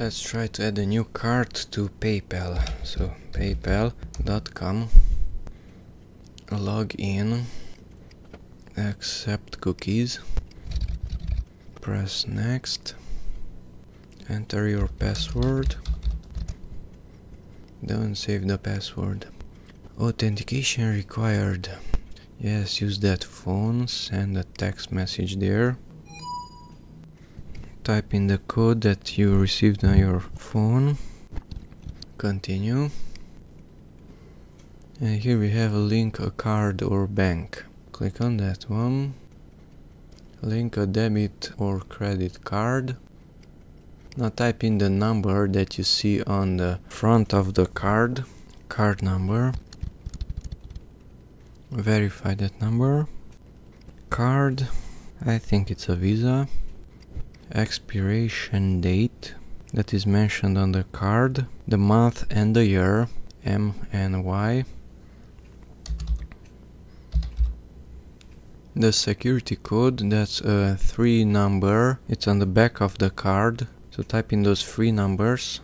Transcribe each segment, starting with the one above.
Let's try to add a new card to PayPal. So paypal.com, log in, accept cookies, press next, enter your password, don't save the password. Authentication required. Yes, use that phone, send a text message there. Type in the code that you received on your phone. Continue. And here we have a link a card or bank. Click on that one. Link a debit or credit card. Now type in the number that you see on the front of the card. Card number. Verify that number. Card. I think it's a Visa. Expiration date that is mentioned on the card, the month and the year, M and Y. The security code, that's a 3 number, it's on the back of the card, so type in those 3 numbers.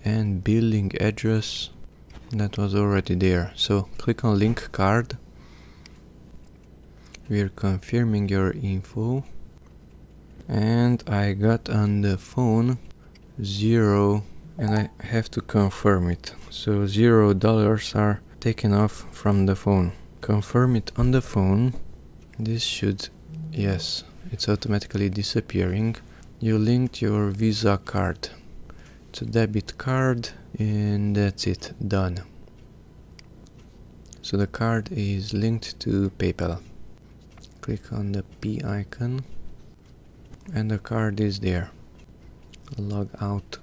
And billing address, that was already there, so click on link card. We're confirming your info, and I got on the phone 0, and I have to confirm it. So $0 are taken off from the phone. Confirm it on the phone. This should, yes, it's automatically disappearing. You linked your Visa card. It's a debit card, and that's it, done. So the card is linked to PayPal. Click on the P icon and the card is there. Log out